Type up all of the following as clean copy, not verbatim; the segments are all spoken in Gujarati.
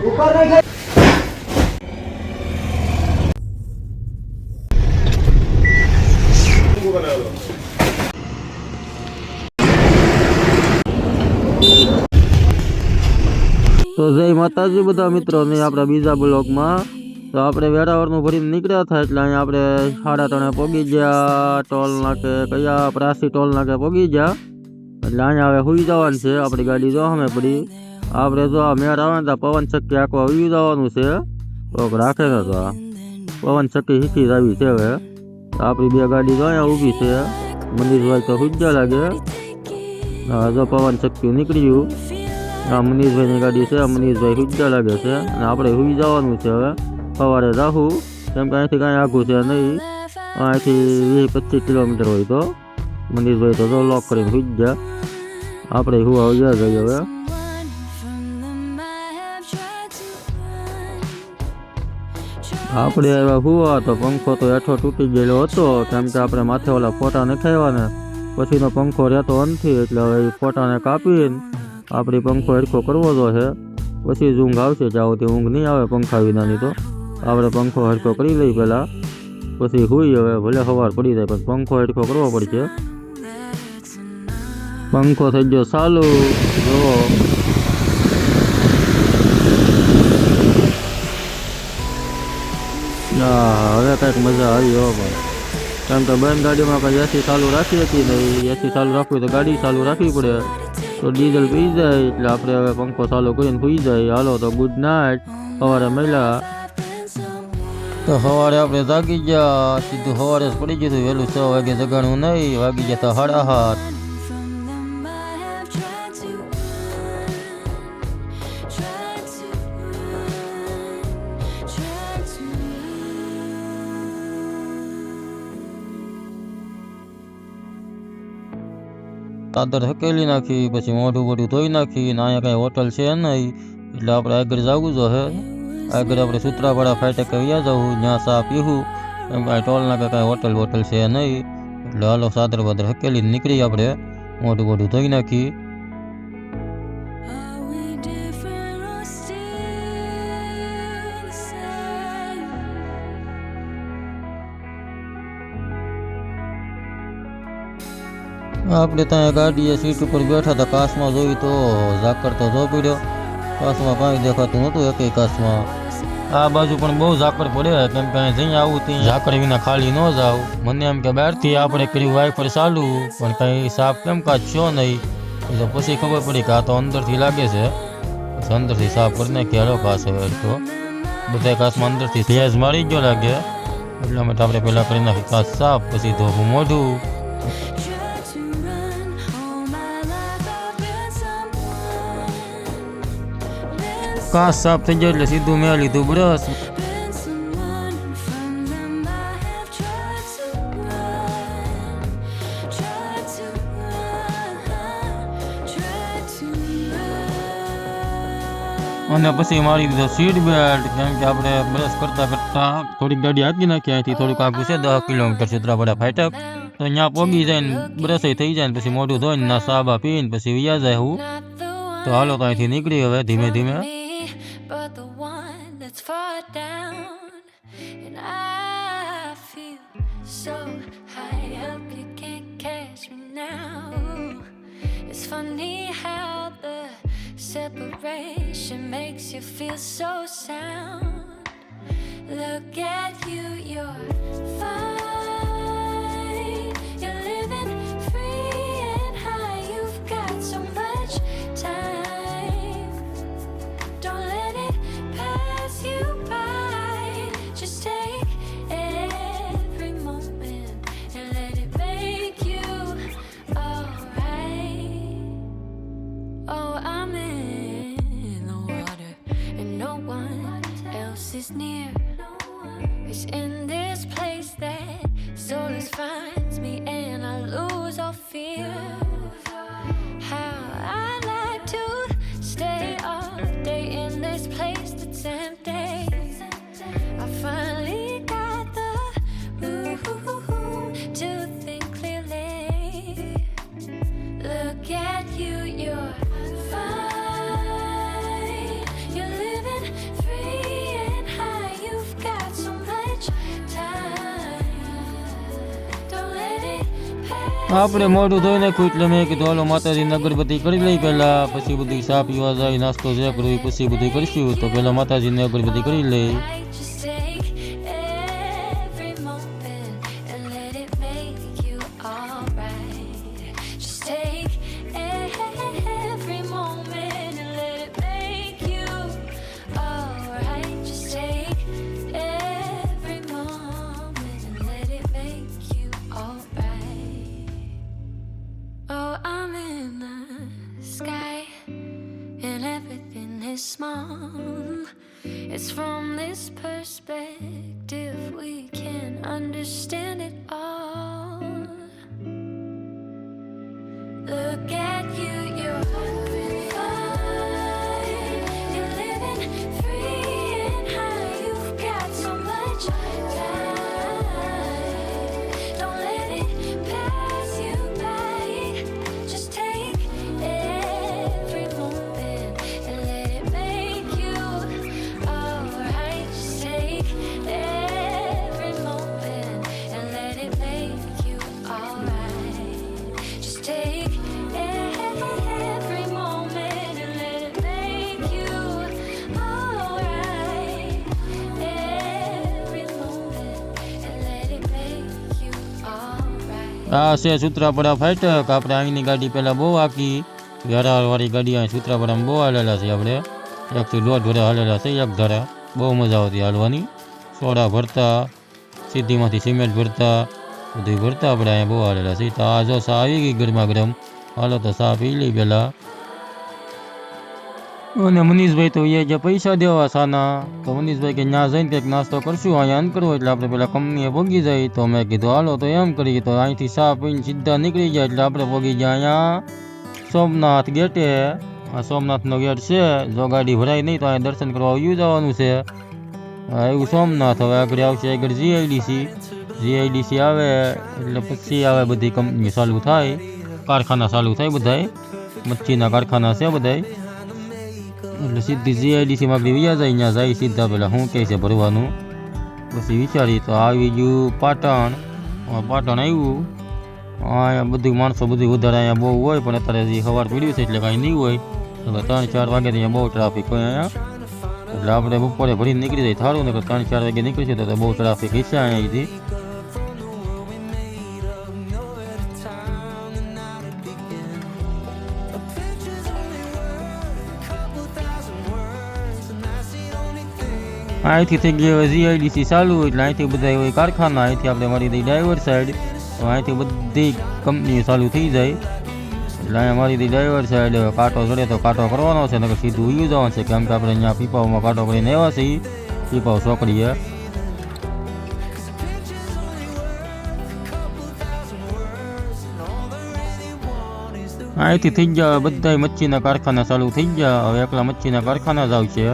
તો જય માતાજી બધા મિત્રોને આપણા બીજા બ્લોગમાં. તો આપણે વેરાવળનું ભરીને નીકળ્યા હતા એટલે અહીંયા આપણે 3:30 પહોંચી ગયા ટોલ નાકે, કયા પ્રાસી ટોલ નાકે પહોંચી ગયા. એટલે અહીંયા હવે સુઈ જવાનું છે. આપણી ગાડી જો અમે પડી, આપણે જો આ મેળ આવે ને તો પવન ચક્કી આખવા સુઈ જવાનું છે. તો રાખે ને તો પવન ચક્કી શીખી જ આવી છે. હવે આપણી બે ગાડી જો અહીંયા ઊભી છે. મનીષભાઈ તો સુઈ ગયા લાગે. હા જો પવન ચક્કી નીકળ્યું. આ મનીષભાઈની ગાડી છે. મનીષભાઈ સુઈ લાગે છે અને આપણે સુઈ જવાનું છે. હવે સવારે રાહું કેમ કે અહીંથી કાંઈ આઘું છે નહીં. અહીંથી 20-25 કિલોમીટર હોય. તો મનીષભાઈ તો લોક કરીને સુઈ ગયા. આપણે સુવા ગયા જઈએ. હવે આપણે આવ્યા સુવા તો પંખો તો હેઠો તૂટી ગયેલો હતો કેમ કે આપણે માથે ઓલા ફોટા નખાવ્યા ને પછીનો પંખો રહેતો નથી. એટલે હવે એ ફોટાને કાપીને આપણી પંખો હરખો કરવો તો છે. પછી જ ઊંઘ આવશે. જ્યાં સુધી ઊંઘ નહીં આવે પંખા વિનાની તો આપણે પંખો હરખો કરી લઈ પહેલાં, પછી સુઈ. હવે ભલે સવાર પડી જાય પણ પંખો હરખો કરવો પડશે. પંખો થઈ ગયો ચાલુ. જો હવે કંઈક મજા આવી હો ભાઈ. કેમ કે બંધ ગાડીમાં કંઈ એસી ચાલુ રાખી હતી નહીં. એસી ચાલુ રાખવી તો ગાડી ચાલુ રાખવી પડે તો ડીઝલ પી જાય. એટલે આપણે હવે પંખો ચાલુ કરીને સુઈ જાય. હાલો તો ગુડ નાઇટ. સવારે મળ્યા. તો સવારે આપણે જાગી ગયા. સીધું સવારે જ પડી ગયું. વહેલું 6 વાગે જગાણું નહીં. વાગી ગયા હતા 7:30. ચાદર હકેલી નાખી, પછી મોઢું બોઢું ધોઈ નાખી. અહીંયા કાંઈ હોટલ છે નહીં એટલે આપણે આગળ જવું જો હે. આગળ આપણે સૂત્રાપાડા ફાટકે વ્યા જવું, ત્યાં ચા પીવું. એમ કાંઈ ટોલ નાકે કાંઈ હોટલ છે નહીં. એટલે હાલો ચાદર બાદર હકેલી નીકળી. આપણે મોઢું બોઢું ધોઈ નાખી. આપણે ત્યાં ગાડીએ સીટ ઉપર બેઠા હતા. કાચમાં જોઈ તો ઝાકળ તો જો પડ્યો. કાચમાં કાંઈ દેખાતું નહોતું એકેય કાચમાં. આ બાજુ પણ બહુ ઝાકળ પડે કેમ કે જઈ આવું ત્યાં ઝાકળ વિના ખાલી ન જાવ. મને એમ કે બહારથી આપણે કર્યું વાઇફર ચાલુ પણ કંઈ સાફ કેમ કાચશો નહીં. એટલે પછી ખબર પડી કે આ તો અંદરથી લાગે છે. પછી અંદરથી સાફ કરી નાખી. હાલો કાચ હવે તો બધા કાચમાં અંદરથી ભેજ મારી ગયો લાગે. એટલા માટે આપણે પહેલાં કરી નાખી કાચ સાફ, પછી ધોવું મોઢું. કાચ સાફ થઈ જાય એટલે સીધું મેં લીધું બ્રશ. અને પછી મારી દીધો સીટ બેલ્ટ. કેમ કે આપણે બ્રશ કરતાં કરતાં થોડીક ગાડી હાકી નાખી. અહીંથી થોડુંક આગું છે 10 કિલોમીટર સૂત્રાપાડા ફાટક. તો અહીંયા પહોંચી જાય ને બ્રશ થઈ જાય ને પછી મોઢું ધોઈને ના સાબા પીને પછી વ્યા જાય હું. તો હાલો તો અહીંથી નીકળી હવે ધીમે ધીમે. But the one that's far down, and I feel so high up you can't catch me now. It's funny how the separation makes you feel so sound. Look at you, you're fine. You're living free and high. You've got so much time. Is near. It's in this place that solace finds me and I lose all fear. How I like to stay all day in this place that's empty. I finally got the room to think clearly. Look at you, you're fine. You're living આપણે મોઢું ધોઈ નાખ્યું એટલે મેં કીધું હાલો માતાજીની અગરબત્તી કરી લઈ પહેલાં, પછી બધું ચા પીવા જાય, નાસ્તો જે કરવું પછી બધું કરીશું. તો પહેલાં માતાજીની અગરબત્તી કરી લઈ. Just take every moment and let it make you alright. Just take every moment and let it make you alright. Oh, I'm in the sky and everything is small. It's from this perspective we can understand it all. Look at you, you're fine. You're living free and high. You've got so much time. Don't let it pass you by. Just take every moment and let it make you alright. Just take every moment and let it make you alright. Just take every moment and let it make you alright. Every moment and let it make you alright. આ છે સૂત્રાપડા ફાટક. આપણે અહીંની ગાડી પહેલાં બહુ આખી વેરાવાળી ગાડી અહીં સૂત્રાપડામાં બહુ હાલેલા છે. આપણે 1 થી 1.5 ઢોરા હાલેલા છે એક ધારા. બહુ મજા આવતી હાલવાની. સોડા ભરતા, સીધીમાંથી સિમેન્ટ ભરતા, બધું ભરતા આપણે અહીંયા બહુ હાલેલા છે. તો આ જો ચા આવી ગઈ ગરમા ગરમ. હાલો તો ચા પી લઈ પહેલાં. અને મનીષભાઈ તો એ જે પૈસા દેવા સાના, તો મનીષભાઈ કે ત્યાં જઈને કંઈક નાસ્તો કરશું, અહીંયા અન કરવો એટલે આપણે પેલા કંપનીએ પહોંચી જાય. તો મેં કીધું હાલો તો એમ કરીએ. તો અહીંથી ચા પીને સીધા નીકળી જાય એટલે આપણે પહોંચી જાય અહીંયા સોમનાથ ગેટે. આ સોમનાથનો ગેટ છે. જો ગાડી ભરાય નહીં તો અહીંયા દર્શન કરવા આવ્યું જવાનું છે. એવું સોમનાથ. હવે આગળ આવશે આગળ જીઆઈડીસી આવે એટલે પછી આવે બધી કંપની ચાલુ થાય, કારખાના ચાલુ થાય બધાય. મચ્છીના કારખાના છે બધાય. એટલે સીધી જીઆઈડીસીમાં આગળ વ્યા જાય. ત્યાં જાય સીધા પહેલાં શું કહે છે ભરવાનું, પછી વિચારી. તો આવી ગયું પાટણ. પાટણ આવ્યું. અહીંયા બધું માણસો બધું વધારે અહીંયા બહુ હોય, પણ અત્યારે હજી સવાર પીડ્યું છે એટલે કાંઈ નહીં હોય. હવે 3-4 વાગે અહીંયા બહુ ટ્રાફિક હોય અહીંયા. એટલે આપણે બપોરે ભરીને નીકળી જાય સારું. ને 3-4 વાગે નીકળીશું તો બહુ ટ્રાફિક હશે અહીંયાથી. અહીંથી થઈ ગઈ જીઆઈડીસી ચાલુ. એટલે અહીંથી બધા હોય કારખાના. અહીંથી આપણે મારી દઈ ડ્રાઈવર સાઈડ. તો અહીંથી બધી કંપનીઓ ચાલુ થઈ જાય. એટલે અહીંયા મારી દઈ ડ્રાઈવર સાઈડ. કાંટો ચડે તો કાંટો કરવાનો છે, નકર સીધું ઉયું જવાનું છે. કેમ કે આપણે અહીંયા પીપાઓમાં કાંટો કરીને આવ્યા છીએ. પીપાઓ ચોકડીએ. અહીંથી થઈ ગયા બધા મચ્છીના કારખાના ચાલુ થઈ ગયા. હવે એકલા મચ્છીના કારખાના જ આવશે.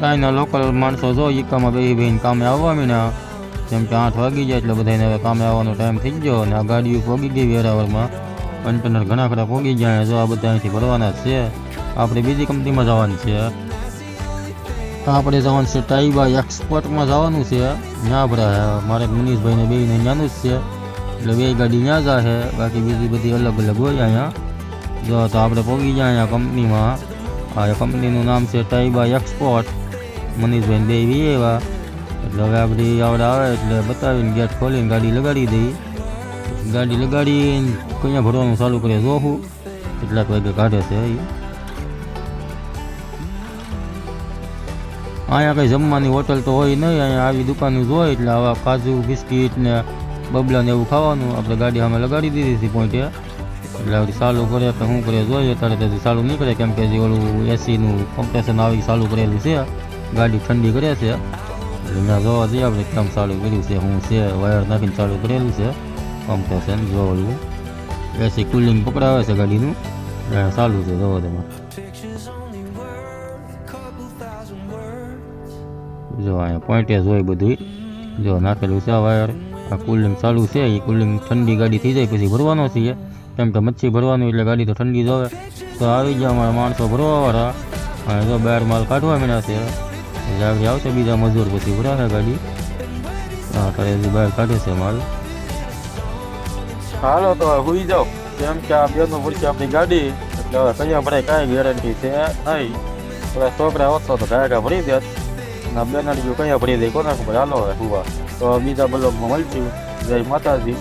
અહીંના લોકલ માણસો જો ઈકામાં બેહીને કામે આવવા માંડ્યા. કેમ કે 8 વાગી જાય એટલે બધાને હવે કામે આવવાનો ટાઈમ થઈ ગયો. અને આ ગાડીઓ પહોંચી ગઈ વેરાવળમાં. કન્ટેનર ઘણા ખરા પહોંચી ગયા. જો આ બધા અહીંથી ભરવાના છે. આપણે બીજી કંપનીમાં જવાનું છે. આપણે જવાનું છે ટાઈબા એક્સપોર્ટમાં જવાનું છે. ત્યાં ભરાય. મારે મનીષભાઈને બેને ત્યાંનું જ છે. એટલે 2 ગાડી ત્યાં જશે. બાકી બીજી બધી અલગ અલગ હોય અહીંયા. જો તો આપણે પહોંચી ગયા અહીંયા કંપનીમાં. આ કંપનીનું નામ છે ટાઈબા એક્સપોર્ટ. મનીષભાઈને 2 વી એવા. એટલે હવે આપણી આવડે આવે એટલે બતાવીને ગેટ ખોલીને ગાડી લગાડી દઈ. ગાડી લગાડીને ક્યાં ભરવાનું ચાલુ કરે જોવું કેટલાક વાગે કાઢે છે. અહીંયા કંઈ જમવાની હોટલ તો હોય નહીં. અહીંયા આવી દુકાનો જ હોય. એટલે આવા કાજુ બિસ્કીટ ને બબલા ને એવું ખાવાનું. આપણે ગાડી સામે લગાડી દીધી હતી પોઈન્ટે. એટલે હવે ચાલુ કરે તો શું કરે જોઈએ. અત્યારે તો ચાલુ નહીં કરે. કેમ કે જે ઓલું એસીનું કમ્પ્રેશન આવી ચાલુ કરેલું છે. ગાડી ઠંડી કરે છે. એટલે ત્યાં જોવા જઈએ આપણે કેમ ચાલુ કર્યું છે, શું છે. વાયર નાખીને ચાલુ કરેલું છે કમ્પ્રેશન. જોવું એસી કુલિંગ પકડાવે છે ગાડીનું. ચાલુ છે જોવો તમે. જો અહીંયા પોઈન્ટે જ હોય બધું. જો નાખેલું છે વાયર. આ કુલિંગ ચાલુ છે. એ કુલિંગ ઠંડી ગાડી થઈ જાય પછી ભરવાનો છે. કેમ કે મચ્છી ભરવાનું એટલે ગાડી તો ઠંડી જ હોય. તો આવી ગયા અમારા માણસો ભરવાવાળા. અને જો બહાર માલ કાઢવા મીના છે એટલે આગળ આવશે બીજા મજૂર પછી ભરાશે ગાડી. હા અત્યારે હજી બહાર કાઢે છે માલ. હાલો તો હુઈ જાઓ કેમ કે આ બેનું ભરશે આપણી ગાડી એટલે હવે કયા ભરાય કાંઈ ગેરંટી છે નહીં. પેલા છોકરા હોતો તો ગાયકા ભરી દે ના બેનાડી કયા ભરી દે કોના ખબર. હાલો હવે હુવા તો બીજા બ્લોગમાં મળશું. જય માતાજી.